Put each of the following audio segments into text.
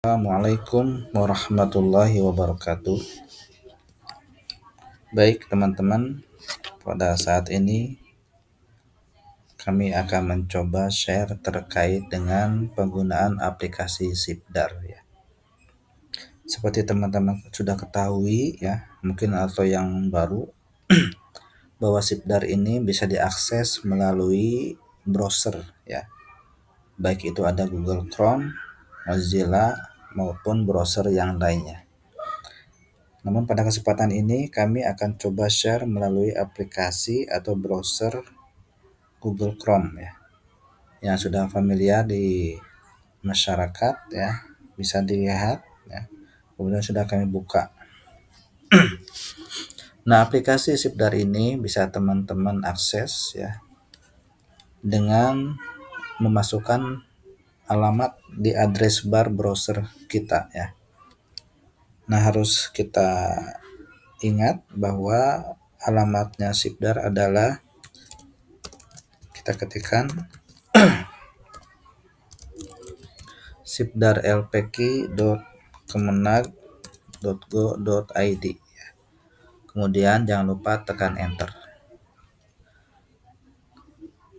Assalamualaikum warahmatullahi wabarakatuh. Baik teman-teman, pada saat ini kami akan mencoba share terkait dengan penggunaan aplikasi Sipdar ya. Seperti teman-teman sudah ketahui ya, mungkin atau yang baru bahwa Sipdar ini bisa diakses melalui browser ya. Baik itu ada Google Chrome, Mozilla maupun browser yang lainnya. Namun pada kesempatan ini kami akan coba share melalui aplikasi atau browser Google Chrome ya. Yang sudah familiar di masyarakat ya, bisa dilihat ya. Kemudian sudah kami buka. Nah, aplikasi Sipdar ini bisa teman-teman akses ya dengan memasukkan alamat di address bar browser kita ya. Nah, harus kita ingat bahwa alamatnya Sipdar adalah kita ketikkan sipdarlpk.kemenag.go.id. Kemudian jangan lupa tekan enter.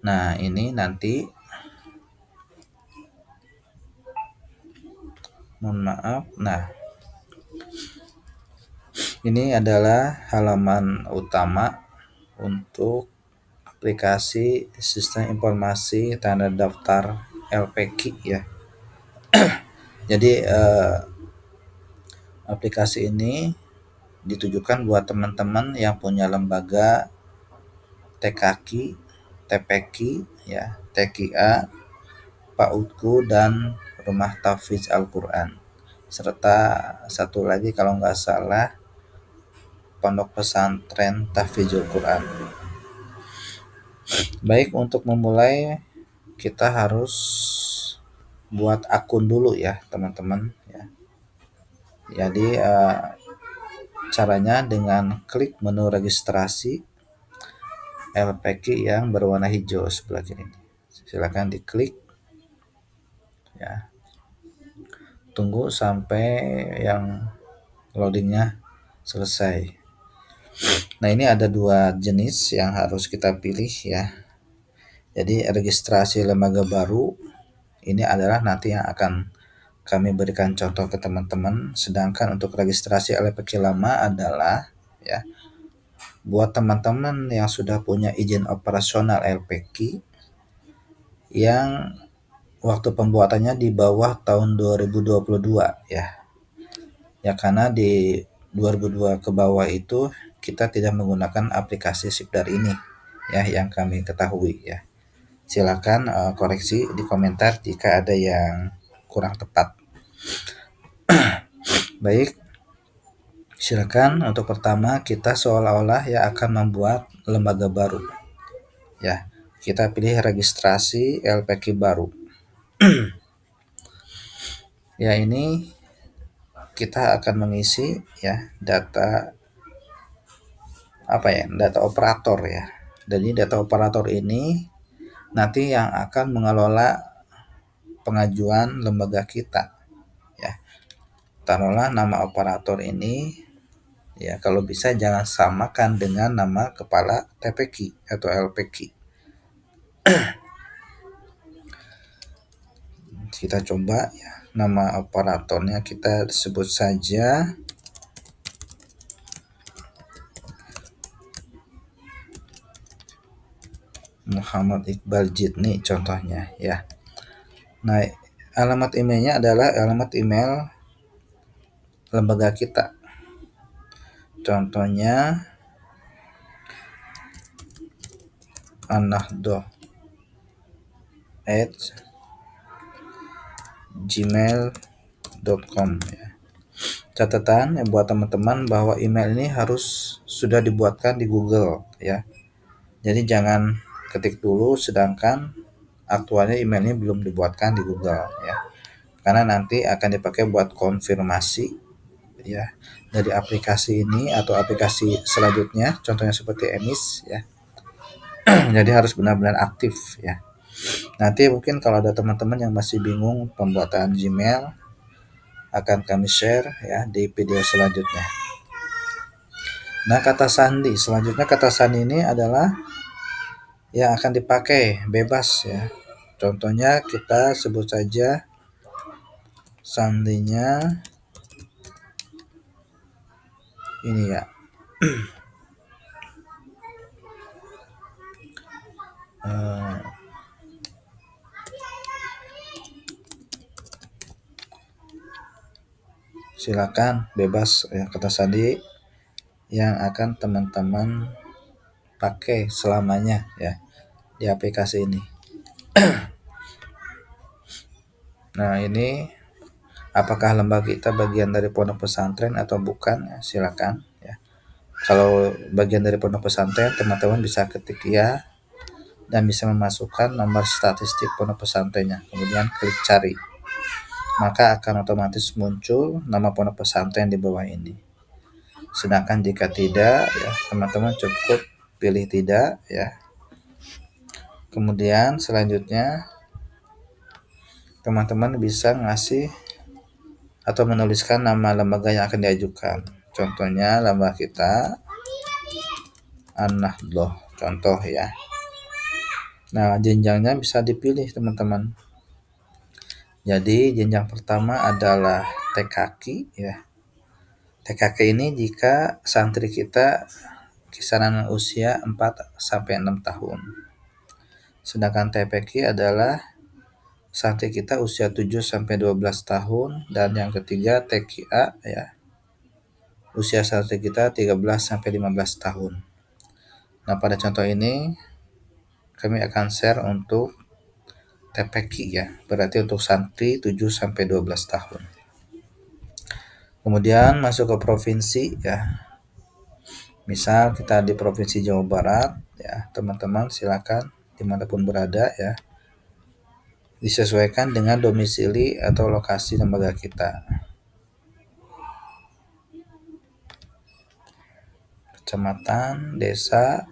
Nah, ini nanti mohon maaf. Nah, ini adalah halaman utama untuk aplikasi sistem informasi tanda daftar LPK ya. Jadi aplikasi ini ditujukan buat teman-teman yang punya lembaga TKQ, TPQ ya, TKA, PAUDku dan Rumah Tahfidz Al-Quran, serta satu lagi kalau nggak salah Pondok Pesantren Tahfidzul Quran. Baik, untuk memulai kita harus buat akun dulu ya teman-teman ya. Jadi caranya dengan klik menu registrasi LPK yang berwarna hijau sebelah kiri. Silakan diklik ya. Tunggu sampai yang loadingnya selesai. Nah, ini ada dua jenis yang harus kita pilih ya. Jadi registrasi lembaga baru ini adalah nanti yang akan kami berikan contoh ke teman-teman. Sedangkan untuk registrasi LPK lama adalah ya buat teman-teman yang sudah punya izin operasional LPK yang waktu pembuatannya di bawah tahun 2022 ya. Ya, karena di 2002 ke bawah itu kita tidak menggunakan aplikasi Sipdar ini ya, yang kami ketahui ya. Silakan koreksi di komentar jika ada yang kurang tepat. Baik, silakan. Untuk pertama kita seolah-olah ya akan membuat lembaga baru ya. Kita pilih registrasi LPK baru. Ya, ini kita akan mengisi ya data data operator ya. Dan ini data operator ini nanti yang akan mengelola pengajuan lembaga kita ya. Taruhlah nama operator ini ya, kalau bisa jangan samakan dengan nama kepala TPQ atau LPQ. Kita coba ya, nama operatornya kita sebut saja Muhammad Iqbal Jidni contohnya ya. Nah, alamat emailnya adalah alamat email lembaga kita. Contohnya anahdo@gmail.com ya. Catatan ya buat teman-teman bahwa email ini harus sudah dibuatkan di Google ya. Jadi jangan ketik dulu sedangkan aktualnya emailnya belum dibuatkan di Google ya. Karena nanti akan dipakai buat konfirmasi ya dari aplikasi ini atau aplikasi selanjutnya, contohnya seperti Emis ya. Jadi harus benar-benar aktif ya. Nanti mungkin kalau ada teman-teman yang masih bingung pembuatan Gmail, akan kami share ya di video selanjutnya. Nah, kata sandi selanjutnya, kata sandi ini adalah yang akan dipakai bebas ya. Contohnya kita sebut saja sandinya ini ya. Silakan bebas ya, kata sandi yang akan teman-teman pakai selamanya ya di aplikasi ini. Nah, ini apakah lembaga kita bagian dari pondok pesantren atau bukan ya, silakan ya. Kalau bagian dari pondok pesantren, teman-teman bisa ketik ya dan bisa memasukkan nomor statistik pondok pesantrennya, kemudian klik cari, maka akan otomatis muncul nama pondok pesantren di bawah ini. Sedangkan jika tidak ya, teman-teman cukup pilih tidak ya. Kemudian selanjutnya teman-teman bisa ngasih atau menuliskan nama lembaga yang akan diajukan. Contohnya lembaga kita An-Nahdlaah, contoh ya. Nah, jenjangnya bisa dipilih teman-teman. Jadi jenjang pertama adalah TKQ ya. TKQ ini jika santri kita kisaran usia 4 sampai 6 tahun. Sedangkan TPQ adalah santri kita usia 7 sampai 12 tahun, dan yang ketiga TQA ya. Usia santri kita 13 sampai 15 tahun. Nah, pada contoh ini kami akan share untuk TPQ ya, berarti untuk santri 7 sampai 12 tahun. Kemudian masuk ke provinsi ya. Misal kita di Provinsi Jawa Barat ya, teman-teman silakan dimanapun berada ya, disesuaikan dengan domisili atau lokasi lembaga kita. Kecamatan, desa.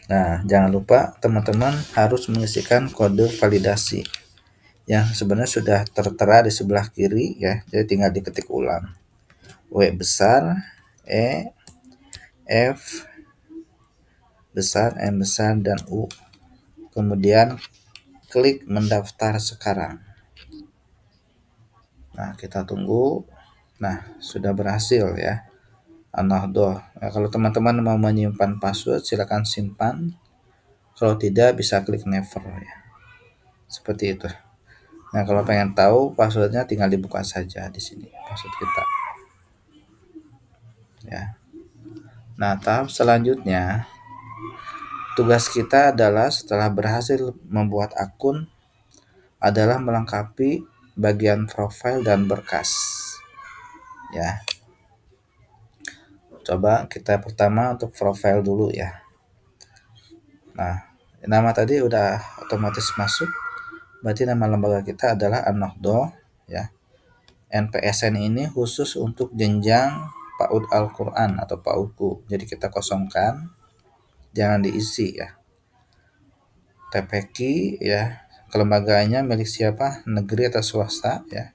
Nah, jangan lupa teman-teman harus mengisikan kode validasi yang sebenarnya sudah tertera di sebelah kiri ya, jadi tinggal diketik ulang. W besar, E, F besar, M besar, dan U. Kemudian klik mendaftar sekarang. Nah, kita tunggu. Nah, sudah berhasil ya. An-Nahdlaah. Nah, kalau teman-teman mau menyimpan password, silakan simpan. Kalau tidak, bisa klik never ya. Seperti itu. Nah, kalau pengen tahu passwordnya, tinggal dibuka saja di sini password kita. Ya. Nah, tahap selanjutnya, tugas kita adalah setelah berhasil membuat akun adalah melengkapi bagian profil dan berkas. Ya. Coba kita pertama untuk profil dulu ya. Nah, nama tadi udah otomatis masuk. Berarti nama lembaga kita adalah An-Nahdlaah ya. NPSN ini khusus untuk jenjang PAUD Al-Quran atau PAUDku. Jadi kita kosongkan, jangan diisi ya. TPQ ya, kelembagaannya milik siapa? Negeri atau swasta ya.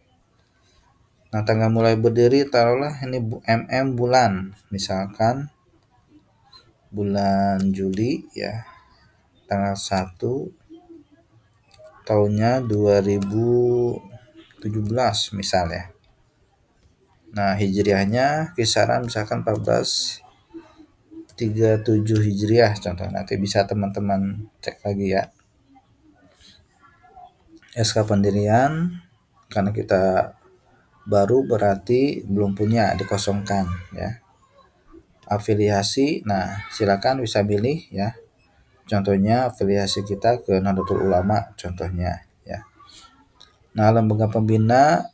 Nah, tanggal mulai berdiri taruhlah ini MM bulan, misalkan bulan Juli ya, tanggal 1 tahunnya 2017 misalnya. Nah, hijriahnya kisaran misalkan 1437 hijriah contoh. Nanti bisa teman-teman cek lagi ya. SK pendirian, karena kita baru berarti belum punya, dikosongkan ya. Afiliasi, nah silakan bisa pilih ya. Contohnya afiliasi kita ke Nahdlatul Ulama contohnya ya. Nah, lembaga pembina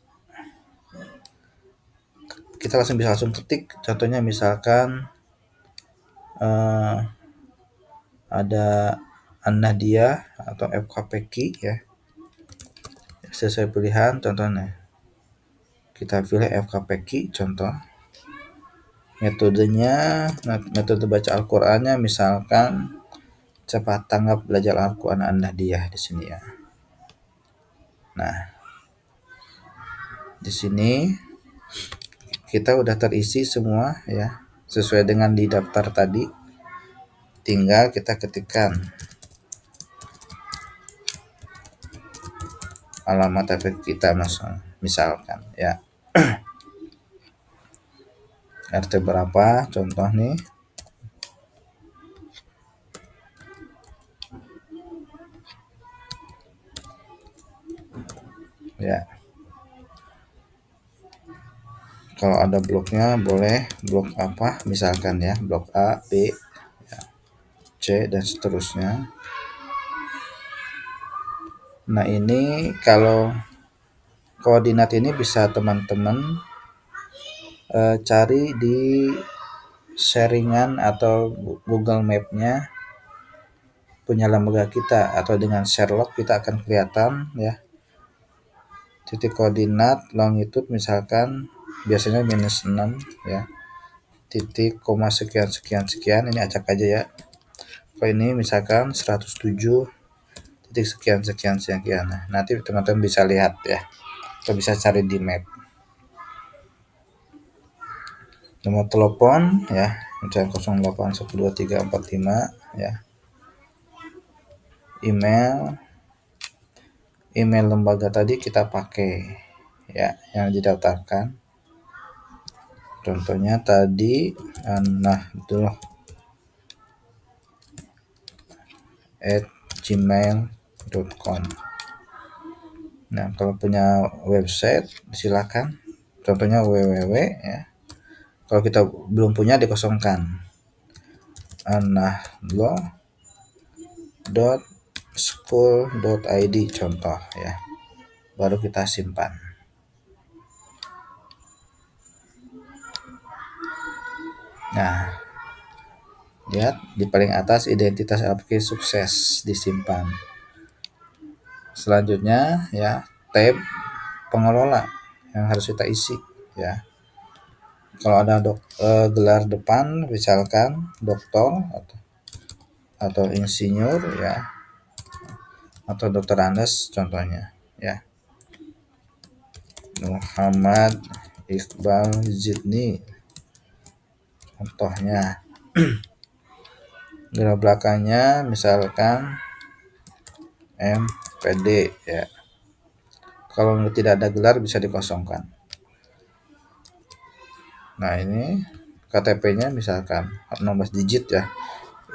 kita bisa langsung ketik, contohnya misalkan ada An-Nahdlaah atau FKPQ ya, sesuai pilihan. Contohnya kita pilih FKPQ contoh. Metodenya, metode baca Al-Qur'annya misalkan cepat tanggap belajar Al-Qur'an An-Nahdlaah di sini ya. Nah, di sini kita udah terisi semua ya, sesuai dengan di daftar tadi. Tinggal kita ketikkan alamat TP kita misalkan ya. RT berapa contoh nih ya. Kalau ada bloknya boleh blok apa misalkan ya, blok A, B, C dan seterusnya. Nah, ini kalau koordinat ini bisa teman-teman cari di sharingan atau Google Map-nya punya lembaga kita, atau dengan Sherlock kita akan kelihatan ya titik koordinat longitude misalkan biasanya -6 ya, titik koma sekian sekian sekian, ini acak aja ya. Kalau ini misalkan 107 titik sekian sekian sekian. Nah, nanti teman-teman bisa lihat ya, atau bisa cari di map. Nomor telepon ya, misalnya 08123455 ya. Email lembaga tadi kita pakai ya, yang didaftarkan. Contohnya tadi nahdlah@gmail.com. Nah, kalau punya website silakan. Contohnya www ya. Kalau kita belum punya dikosongkan. nahdlah.school.id contoh ya. Baru kita simpan. Nah, lihat di paling atas identitas aplikasi sukses disimpan. Selanjutnya ya, tab pengelola yang harus kita isi ya. Kalau ada gelar depan misalkan doktor atau insinyur ya, atau dokter Andes contohnya ya. Muhammad Iqbal Zidni contohnya. Gelar belakangnya misalkan MPD ya. Kalau tidak ada gelar bisa dikosongkan. Nah, ini KTP-nya misalkan 16 digit ya.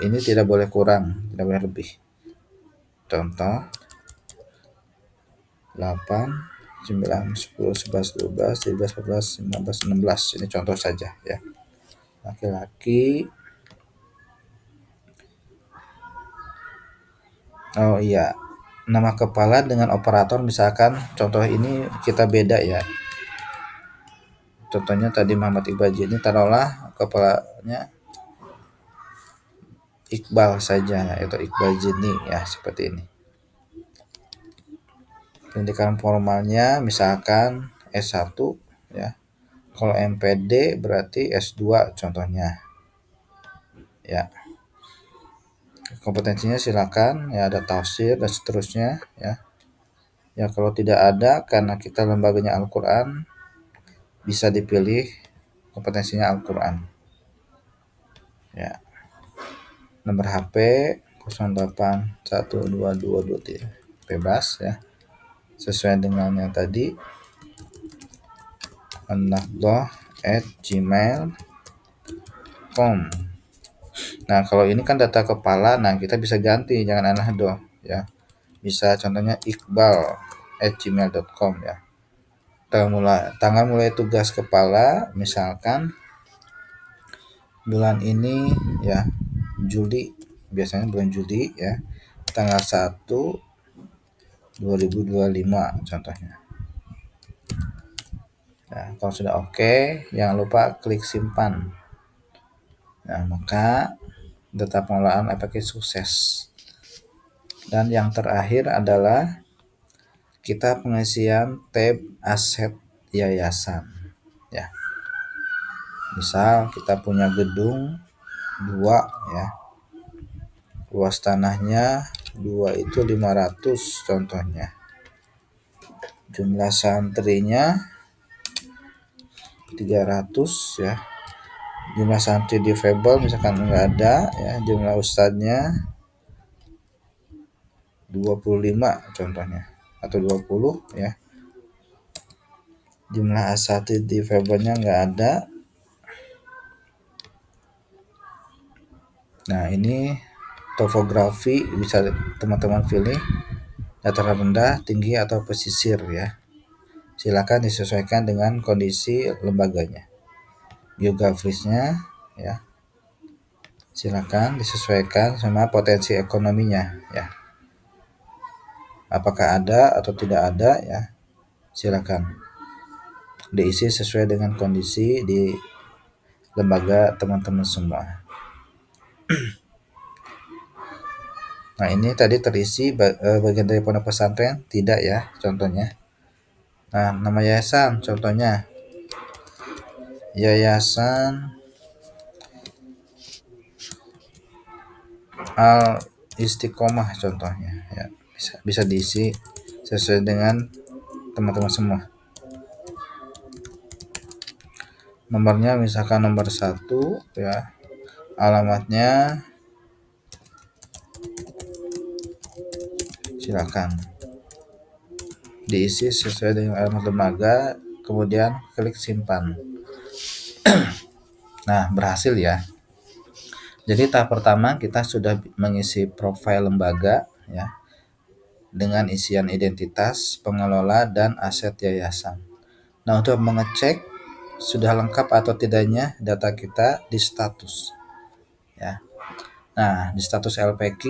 Ini tidak boleh kurang, tidak boleh lebih. Contoh 8, 9, 10, 11, 12, 13, 14, 15, 16. Ini contoh saja ya. Laki-laki. Oh iya, nama kepala dengan operator misalkan contoh ini kita beda ya. Contohnya tadi Muhammad Iqbal ini taruhlah kepalanya Iqbal saja atau Iqbal Jini ya, seperti ini. Pendidikan formalnya misalkan S1 ya. Kalau MPD berarti S2 contohnya. Ya. Kompetensinya silakan ya, ada tafsir dan seterusnya ya. Ya, kalau tidak ada karena kita lembaganya Al-Qur'an bisa dipilih kompetensinya Al-Qur'an. Ya. Nomor HP 08122223 bebas ya. Sesuai dengan yang tadi nahdlah@gmail.com. Nah, kalau ini kan data kepala, nah kita bisa ganti, jangan Nahdoh ya. Bisa contohnya iqbal@gmail.com ya. Tanggal mulai tugas kepala misalkan bulan ini ya, Juli, biasanya bulan Juli ya, tanggal 1 2025 contohnya. Nah, kalau sudah oke, jangan lupa klik simpan. Nah, maka data pengelolaan aplikasi sukses. Dan yang terakhir adalah kita pengisian tab aset yayasan ya. Misal kita punya gedung 2 ya. Luas tanahnya 2 itu 500 contohnya. Jumlah santrinya 300 ya. Jumlah santri di Fable misalkan nggak ada ya. Jumlah ustadznya 25 contohnya atau 20 ya. Jumlah asatid di Fable-nya nggak ada. Nah, ini topografi bisa teman-teman pilih dataran rendah, tinggi atau pesisir ya. Silakan disesuaikan dengan kondisi lembaganya. Geografisnya ya. Silakan disesuaikan sama potensi ekonominya ya. Apakah ada atau tidak ada ya. Silakan diisi sesuai dengan kondisi di lembaga teman-teman semua. Nah, ini tadi terisi bagian dari pondok pesantren tidak ya contohnya. Nah, nama yayasan contohnya Yayasan Al Istiqomah contohnya ya. Bisa diisi sesuai dengan teman-teman semua. Nomornya misalkan nomor 1 ya. Alamatnya silakan diisi sesuai dengan alamat lembaga, kemudian klik simpan. Nah, berhasil ya. Jadi tahap pertama kita sudah mengisi profil lembaga ya dengan isian identitas, pengelola dan aset yayasan. Nah, untuk mengecek sudah lengkap atau tidaknya data kita di status ya. Nah, di status LPQ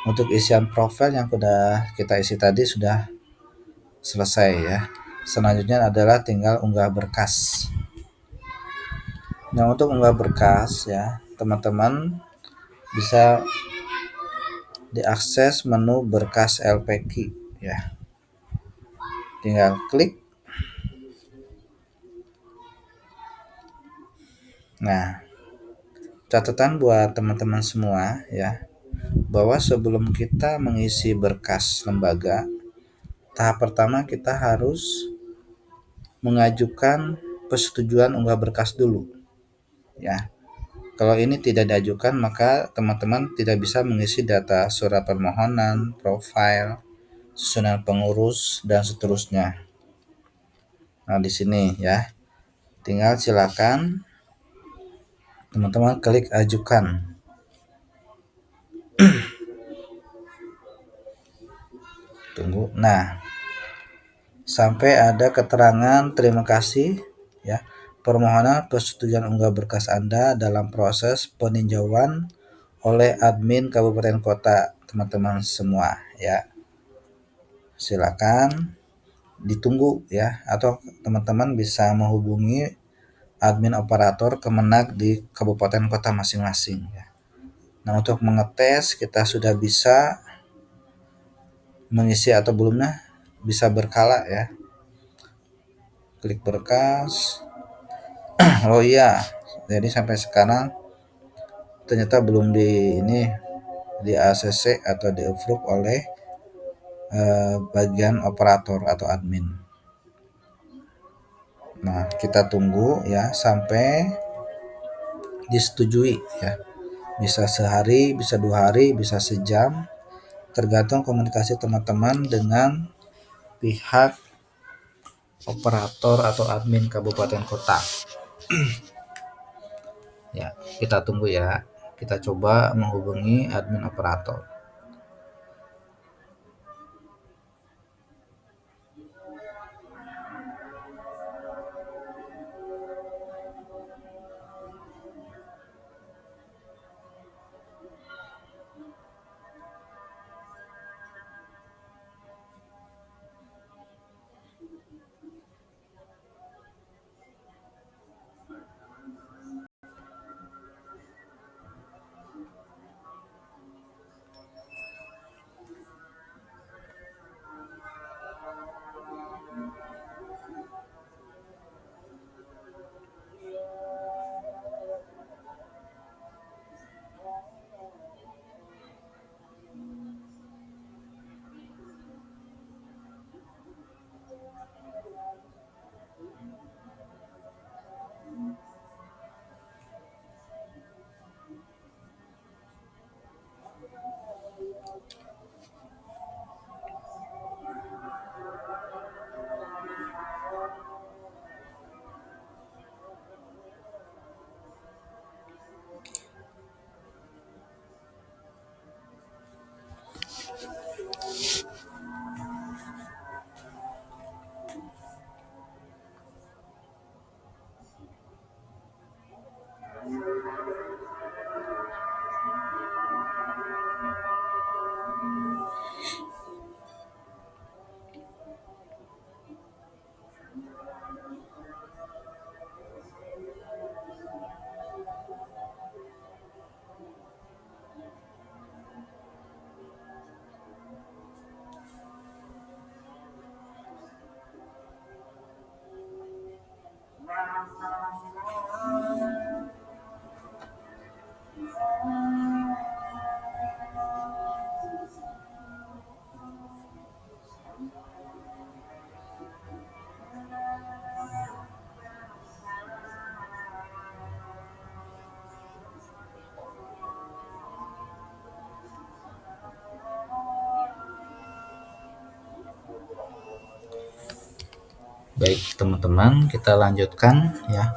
untuk isian profil yang sudah kita isi tadi sudah selesai ya. Selanjutnya adalah tinggal unggah berkas. Nah, untuk unggah berkas ya, teman-teman bisa diakses menu berkas LPQ ya. Tinggal klik. Nah, catatan buat teman-teman semua ya, bahwa sebelum kita mengisi berkas lembaga, tahap pertama kita harus mengajukan persetujuan unggah berkas dulu ya. Kalau ini tidak diajukan, maka teman-teman tidak bisa mengisi data surat permohonan, profil, susunan pengurus, dan seterusnya. Nah, di sini ya, tinggal silakan teman-teman klik ajukan. Tunggu. Nah, sampai ada keterangan terima kasih ya. Permohonan persetujuan unggah berkas Anda dalam proses peninjauan oleh admin kabupaten kota, teman-teman semua ya. Silakan ditunggu ya, atau teman-teman bisa menghubungi admin operator Kemenag di kabupaten kota masing-masing ya. Nah, untuk mengetes kita sudah bisa mengisi atau belumnya bisa berkala ya. Klik berkas. Oh iya, jadi sampai sekarang ternyata belum di ACC atau di approve oleh bagian operator atau admin. Nah, kita tunggu ya sampai disetujui ya. Bisa sehari, bisa 2 hari, bisa sejam, tergantung komunikasi teman-teman dengan pihak operator atau admin kabupaten kota. Ya, kita tunggu ya. Kita coba menghubungi admin operator. Baik teman-teman, kita lanjutkan ya.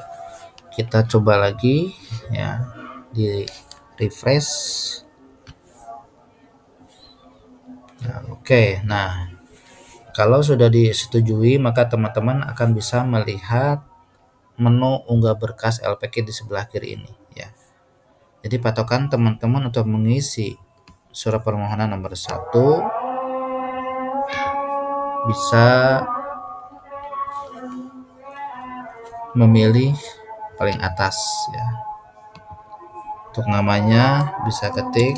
Kita coba lagi ya, di refresh. Nah, oke. Nah, kalau sudah disetujui, maka teman-teman akan bisa melihat menu unggah berkas LPK di sebelah kiri ini ya. Jadi patokan teman-teman untuk mengisi surat permohonan nomor 1 bisa memilih paling atas ya. Untuk namanya bisa ketik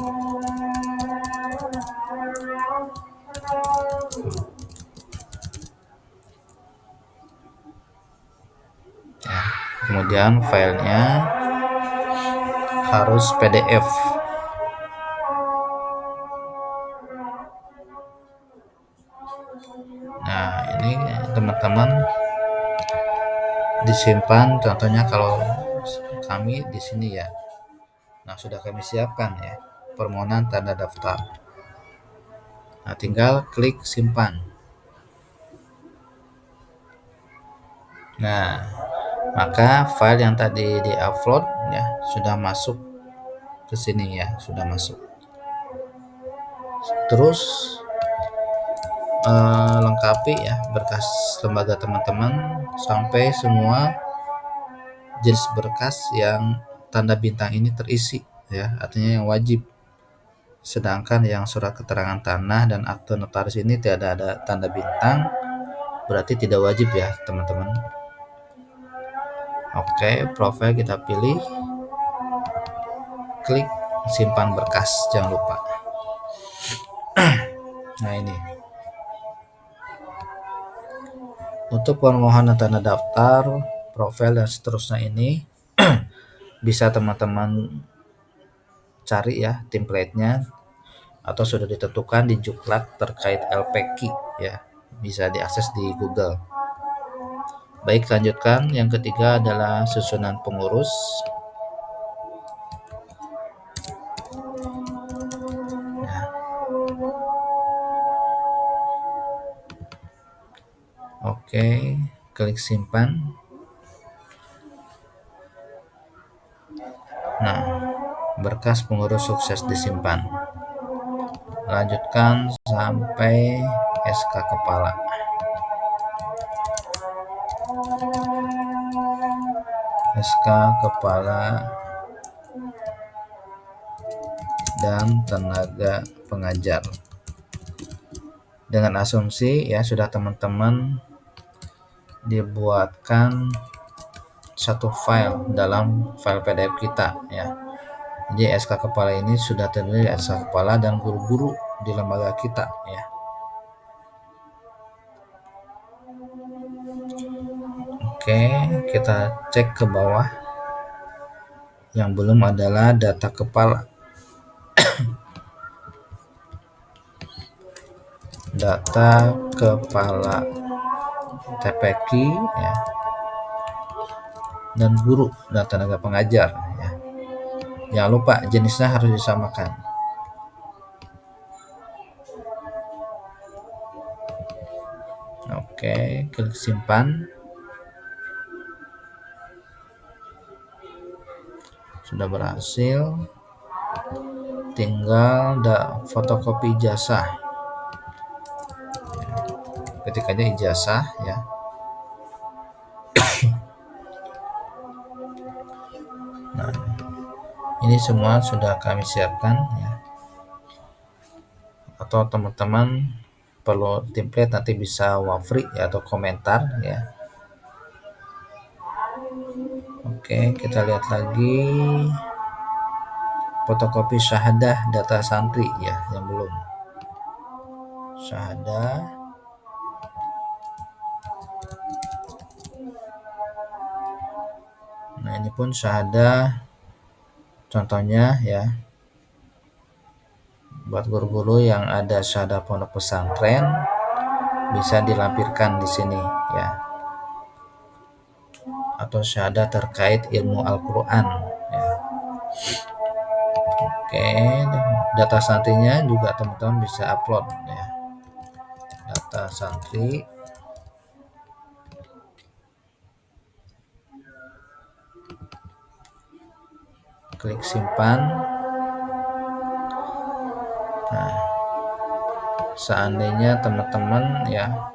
ya. Kemudian filenya harus PDF. Nah, ini teman-teman disimpan, contohnya kalau kami di sini ya. Nah, sudah kami siapkan ya permohonan tanda daftar. Nah, tinggal klik simpan. Nah, maka file yang tadi di-upload ya sudah masuk ke sini ya, sudah masuk. Terus lengkapi ya berkas lembaga teman-teman sampai semua jenis berkas yang tanda bintang ini terisi ya, artinya yang wajib. Sedangkan yang surat keterangan tanah dan akte notaris ini tidak ada tanda bintang, berarti tidak wajib ya teman-teman. Oke, profil kita pilih, klik simpan berkas, jangan lupa. Nah, ini untuk permohonan tanda daftar, profil dan seterusnya ini bisa teman-teman cari ya template-nya, atau sudah ditentukan di juklat terkait LPK ya, bisa diakses di Google. Baik, lanjutkan. Yang ketiga adalah susunan pengurus. Nah, oke, klik simpan. Nah, berkas pengurus sukses disimpan. Lanjutkan sampai SK kepala. SK kepala dan tenaga pengajar. Dengan asumsi ya sudah teman-teman dibuatkan satu file dalam file PDF kita ya. Jadi SK kepala ini sudah terdiri dari SK kepala dan guru-guru di lembaga kita ya. Oke, kita cek ke bawah. Yang belum adalah data kepala. Data kepala TPQ ya. Dan guru dan tenaga pengajar ya. Jangan lupa jenisnya harus disamakan. Oke, klik simpan. Sudah berhasil. Tinggal fotokopi ijazah. Ketik aja ijazah ya. Nah, ini semua sudah kami siapkan ya. Atau teman-teman perlu template nanti bisa wafri ya, atau komentar ya. Oke, kita lihat lagi fotokopi syahadah data santri ya, yang belum. Syahadah ini pun syahadah contohnya ya, buat guru-guru yang ada syahadah pondok pesantren bisa dilampirkan di sini ya, atau syahadah terkait ilmu Al-Quran ya. Oke, data santrinya juga teman-teman bisa upload ya, data santri. Klik simpan. Nah, seandainya teman-teman ya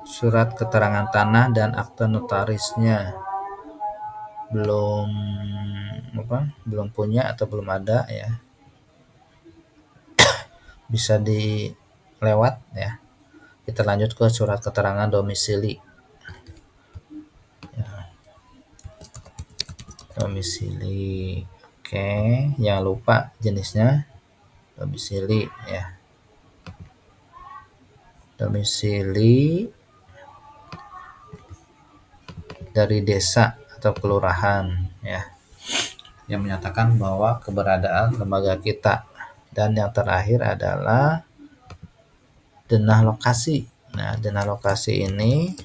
surat keterangan tanah dan akte notarisnya belum punya atau belum ada ya, bisa dilewat ya. Kita lanjut ke surat keterangan domisili ya. Domisili, oke, jangan lupa jenisnya domisili ya, domisili dari desa atau kelurahan ya, yang menyatakan bahwa keberadaan lembaga kita. Dan yang terakhir adalah denah lokasi. Nah, denah lokasi ini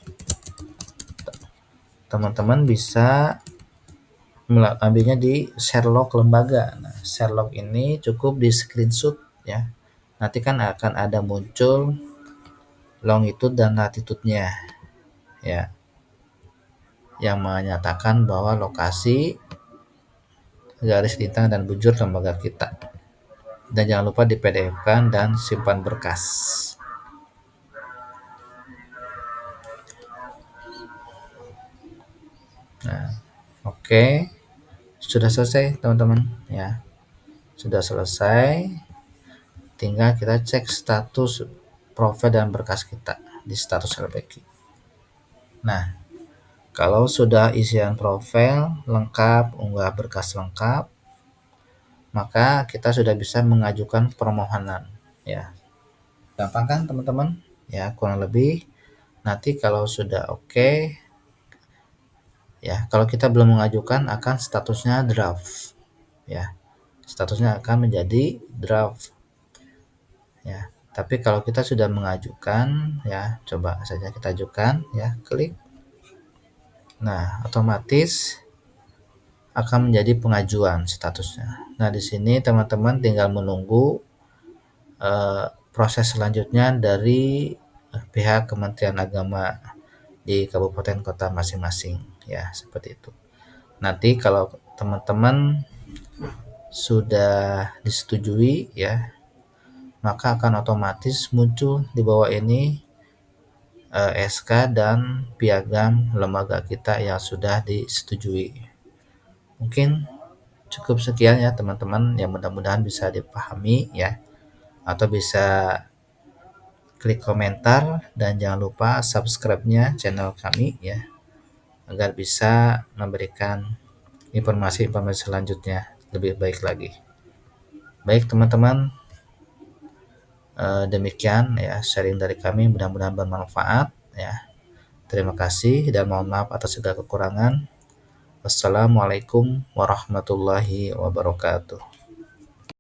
teman-teman bisa ambilnya di Sherlock lembaga. Nah, Sherlock ini cukup di screenshot ya. Nanti kan akan ada muncul longitude dan latitude-nya ya, yang menyatakan bahwa lokasi, garis lintang dan bujur lembaga kita. Dan jangan lupa di PDF-kan dan simpan berkas. Nah, oke. Sudah selesai teman-teman ya. Sudah selesai. Tinggal kita cek status profil dan berkas kita di status LPQ. Nah, kalau sudah isian profil lengkap, unggah berkas lengkap, maka kita sudah bisa mengajukan permohonan ya. Gampang kan teman-teman? Ya, kurang lebih. Nanti kalau sudah oke ya, kalau kita belum mengajukan akan statusnya draft ya. Statusnya akan menjadi draft ya. Tapi kalau kita sudah mengajukan ya, coba saja kita ajukan ya, klik. Nah, otomatis akan menjadi pengajuan statusnya. Nah, di sini teman-teman tinggal menunggu proses selanjutnya dari pihak Kementerian Agama di kabupaten kota masing-masing ya, seperti itu. Nanti kalau teman-teman sudah disetujui ya, maka akan otomatis muncul di bawah ini SK dan piagam lembaga kita yang sudah disetujui. Mungkin cukup sekian ya teman-teman, yang mudah-mudahan bisa dipahami ya, atau bisa klik komentar dan jangan lupa subscribe-nya channel kami ya, agar bisa memberikan informasi-informasi selanjutnya lebih baik lagi. Baik teman-teman, demikian ya sharing dari kami, mudah-mudahan bermanfaat ya. Terima kasih dan mohon maaf atas segala kekurangan. Wassalamualaikum warahmatullahi wabarakatuh.